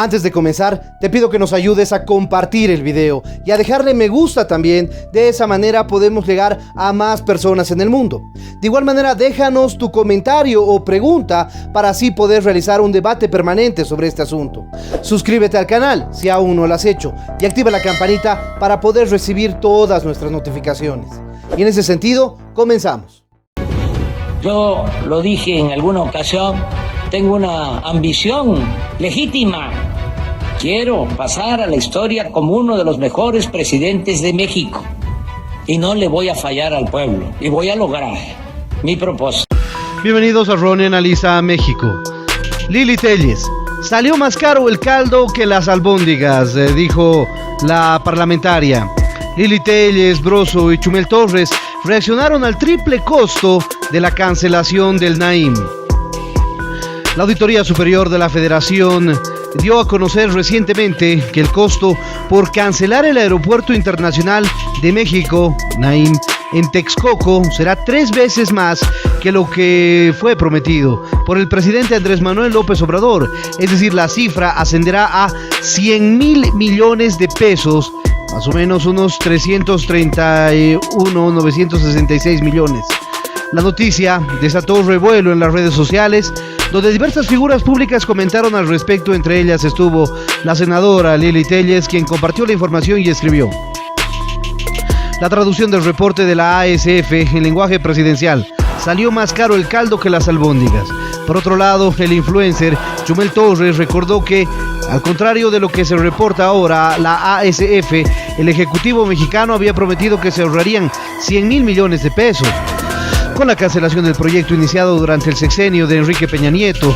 Antes de comenzar, te pido que nos ayudes a compartir el video y a dejarle me gusta también. De esa manera podemos llegar a más personas en el mundo. De igual manera, déjanos tu comentario o pregunta para así poder realizar un debate permanente sobre este asunto. Suscríbete al canal si aún no lo has hecho y activa la campanita para poder recibir todas nuestras notificaciones. Y en ese sentido, comenzamos. Yo lo dije en alguna ocasión, tengo una ambición legítima. Quiero pasar a la historia como uno de los mejores presidentes de México. Y no le voy a fallar al pueblo. Y voy a lograr mi propósito. Bienvenidos a Ronnie Analiza México. Lili Téllez: salió más caro el caldo que las albóndigas, dijo la parlamentaria. Lili Téllez, Broso y Chumel Torres reaccionaron al triple costo de la cancelación del Naim. La Auditoría Superior de la Federación dio a conocer recientemente que el costo por cancelar el Aeropuerto Internacional de México, Naim, en Texcoco será 3 veces más que lo que fue prometido por el presidente Andrés Manuel López Obrador. Es decir, la cifra ascenderá a 100,000 millones de pesos, más o menos unos 331,966 millones. La noticia desató revuelo en las redes sociales, donde diversas figuras públicas comentaron al respecto. Entre ellas estuvo la senadora Lili Téllez, quien compartió la información y escribió: la traducción del reporte de la ASF en lenguaje presidencial: salió más caro el caldo que las albóndigas. Por otro lado, el influencer Chumel Torres recordó que, al contrario de lo que se reporta ahora, la ASF, el Ejecutivo mexicano había prometido que se ahorrarían 100,000 millones de pesos. Con la cancelación del proyecto iniciado durante el sexenio de Enrique Peña Nieto.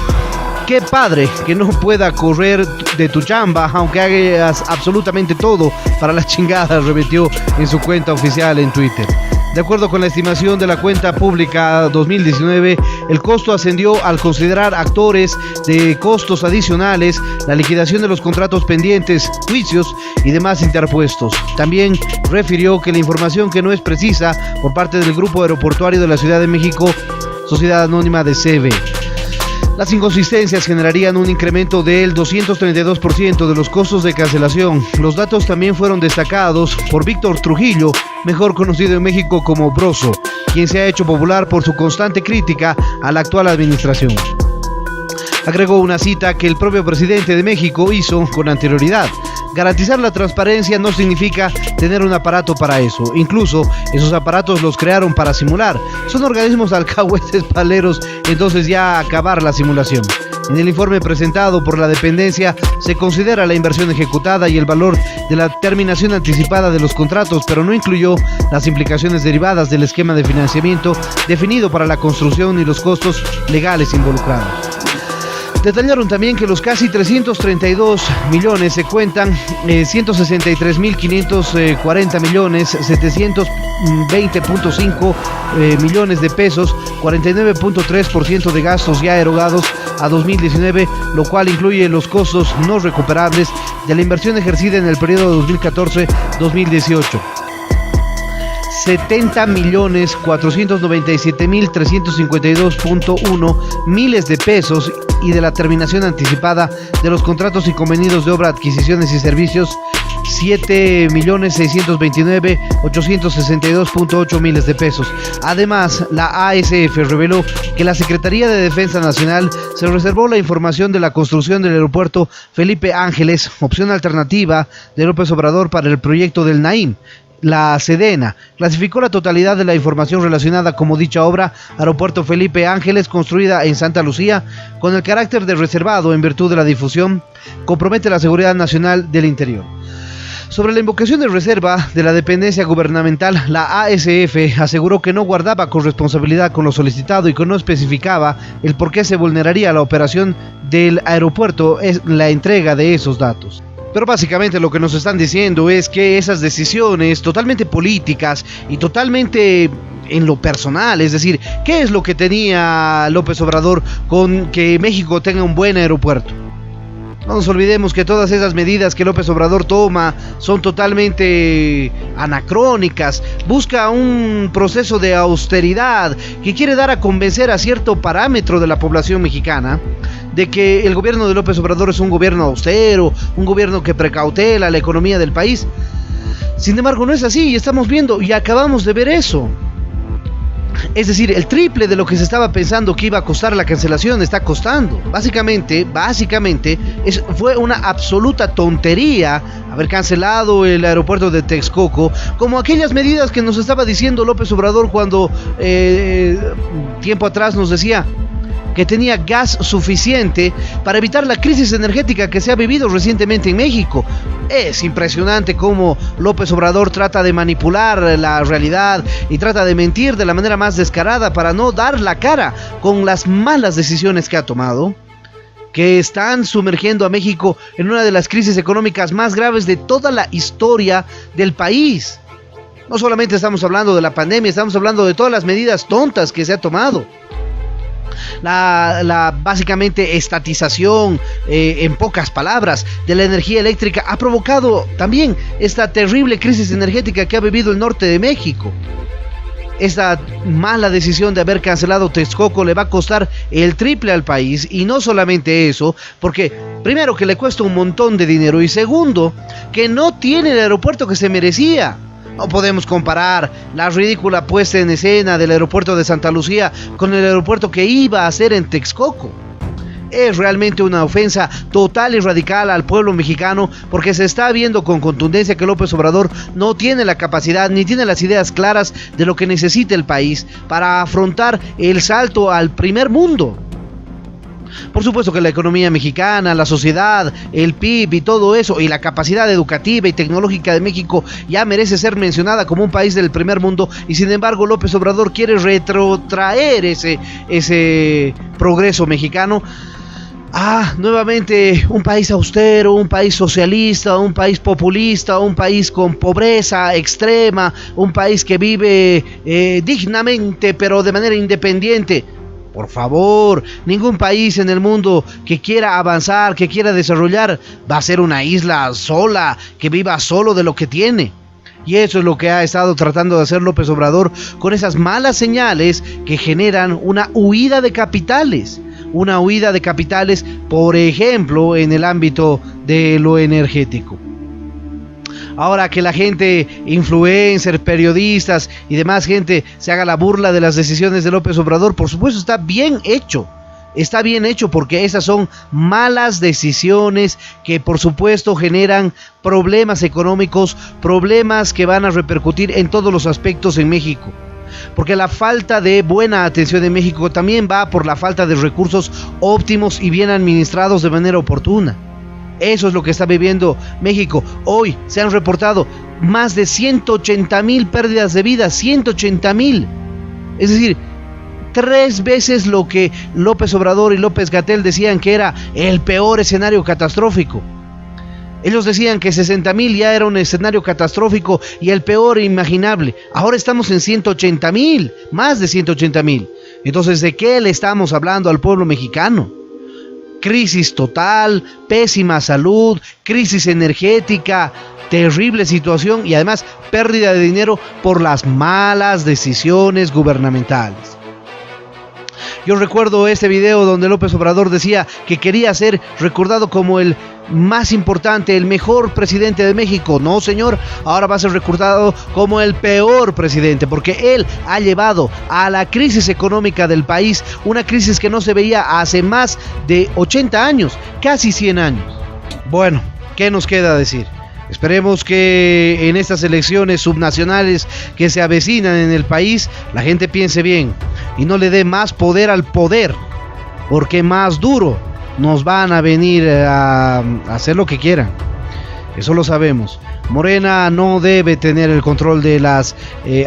Qué padre que no pueda correr de tu chamba, aunque hagas absolutamente todo para la chingada, remitió en su cuenta oficial en Twitter. De acuerdo con la estimación de la cuenta pública 2019, el costo ascendió al considerar actores de costos adicionales, la liquidación de los contratos pendientes, juicios y demás interpuestos. También refirió que la información que no es precisa por parte del Grupo Aeroportuario de la Ciudad de México, Sociedad Anónima de CB. Las inconsistencias generarían un incremento del 232% de los costos de cancelación. Los datos también fueron destacados por Víctor Trujillo, mejor conocido en México como Broso, quien se ha hecho popular por su constante crítica a la actual administración. Agregó una cita que el propio presidente de México hizo con anterioridad: garantizar la transparencia no significa tener un aparato para eso. Incluso esos aparatos los crearon para simular. Son organismos alcahuetes paleros, entonces ya acabar la simulación. En el informe presentado por la dependencia se considera la inversión ejecutada y el valor de la terminación anticipada de los contratos, pero no incluyó las implicaciones derivadas del esquema de financiamiento definido para la construcción y los costos legales involucrados. Detallaron también que los casi 332 millones se cuentan 163.540 millones, 720.5 millones de pesos, 49.3% de gastos ya erogados a 2019, lo cual incluye los costos no recuperables de la inversión ejercida en el periodo 2014-2018. 70.497.352.1 miles de pesos y de la terminación anticipada de los contratos y convenidos de obra, adquisiciones y servicios 7.629.862.8 miles de pesos. Además, la ASF reveló que la Secretaría de Defensa Nacional se reservó la información de la construcción del aeropuerto Felipe Ángeles, opción alternativa de López Obrador para el proyecto del Naim. La Sedena clasificó la totalidad de la información relacionada como dicha obra, Aeropuerto Felipe Ángeles, construida en Santa Lucía, con el carácter de reservado en virtud de la difusión, compromete la seguridad nacional del interior. Sobre la invocación de reserva de la dependencia gubernamental, la ASF aseguró que no guardaba corresponsabilidad con lo solicitado y que no especificaba el por qué se vulneraría la operación del aeropuerto en la entrega de esos datos. Pero básicamente lo que nos están diciendo es que esas decisiones totalmente políticas y totalmente en lo personal, es decir, ¿qué es lo que tenía López Obrador con que México tenga un buen aeropuerto? No nos olvidemos que todas esas medidas que López Obrador toma son totalmente anacrónicas. Busca un proceso de austeridad que quiere dar a convencer a cierto parámetro de la población mexicana de que el gobierno de López Obrador es un gobierno austero, un gobierno que precautela la economía del país. Sin embargo, no es así, y estamos viendo y acabamos de ver eso. Es decir, el triple de lo que se estaba pensando que iba a costar la cancelación está costando. Básicamente, fue una absoluta tontería haber cancelado el aeropuerto de Texcoco, como aquellas medidas que nos estaba diciendo López Obrador cuando tiempo atrás nos decía que tenía gas suficiente para evitar la crisis energética que se ha vivido recientemente en México. Es impresionante cómo López Obrador trata de manipular la realidad y trata de mentir de la manera más descarada para no dar la cara con las malas decisiones que ha tomado, que están sumergiendo a México en una de las crisis económicas más graves de toda la historia del país. No solamente estamos hablando de la pandemia, estamos hablando de todas las medidas tontas que se ha tomado. La básicamente estatización, en pocas palabras, de la energía eléctrica ha provocado también esta terrible crisis energética que ha vivido el norte de México. Esta mala decisión de haber cancelado Texcoco le va a costar el triple al país, y no solamente eso, porque primero que le cuesta un montón de dinero y segundo que no tiene el aeropuerto que se merecía. No podemos comparar la ridícula puesta en escena del aeropuerto de Santa Lucía con el aeropuerto que iba a hacer en Texcoco. Es realmente una ofensa total y radical al pueblo mexicano, porque se está viendo con contundencia que López Obrador no tiene la capacidad ni tiene las ideas claras de lo que necesita el país para afrontar el salto al primer mundo. Por supuesto que la economía mexicana, la sociedad, el PIB y todo eso, y la capacidad educativa y tecnológica de México ya merece ser mencionada como un país del primer mundo, y sin embargo López Obrador quiere retrotraer ese progreso mexicano a nuevamente un país austero, un país socialista, un país populista, un país con pobreza extrema, un país que vive dignamente pero de manera independiente. Por favor, ningún país en el mundo que quiera avanzar, que quiera desarrollar, va a ser una isla sola, que viva solo de lo que tiene. Y eso es lo que ha estado tratando de hacer López Obrador con esas malas señales que generan una huida de capitales. Una huida de capitales, por ejemplo, en el ámbito de lo energético. Ahora que la gente, influencers, periodistas y demás gente se haga la burla de las decisiones de López Obrador, por supuesto está bien hecho. Está bien hecho porque esas son malas decisiones que por supuesto generan problemas económicos, problemas que van a repercutir en todos los aspectos en México. Porque la falta de buena atención en México también va por la falta de recursos óptimos y bien administrados de manera oportuna. Eso es lo que está viviendo México. Hoy se han reportado más de 180,000 pérdidas de vida, 180,000. Es decir, 3 veces lo que López Obrador y López-Gatell decían que era el peor escenario catastrófico. Ellos decían que 60,000 ya era un escenario catastrófico y el peor imaginable. Ahora estamos en 180,000, más de 180,000. Entonces, ¿de qué le estamos hablando al pueblo mexicano? Crisis total, pésima salud, crisis energética, terrible situación y además pérdida de dinero por las malas decisiones gubernamentales. Yo recuerdo este video donde López Obrador decía que quería ser recordado como el más importante, el mejor presidente de México. No, señor, ahora va a ser recordado como el peor presidente, porque él ha llevado a la crisis económica del país, una crisis que no se veía hace más de 80 años, casi 100 años. Bueno, ¿qué nos queda decir? Esperemos que en estas elecciones subnacionales que se avecinan en el país, la gente piense bien y no le dé más poder al poder, porque más duro nos van a venir a hacer lo que quieran. Eso lo sabemos. Morena no debe tener el control de las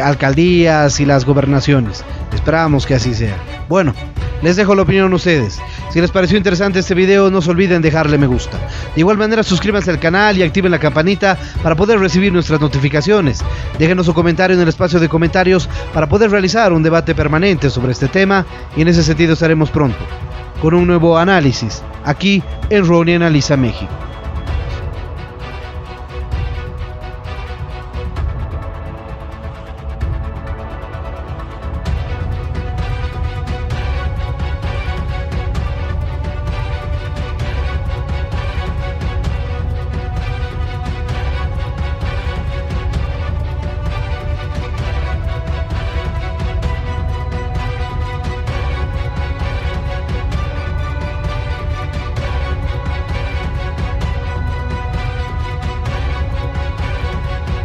alcaldías y las gobernaciones. Esperamos que así sea. Bueno, les dejo la opinión a ustedes. Si les pareció interesante este video, no se olviden dejarle me gusta. De igual manera, suscríbanse al canal y activen la campanita para poder recibir nuestras notificaciones. Déjenos su comentario en el espacio de comentarios para poder realizar un debate permanente sobre este tema, y en ese sentido estaremos pronto. con un nuevo análisis, aquí en Ronnie Analiza México.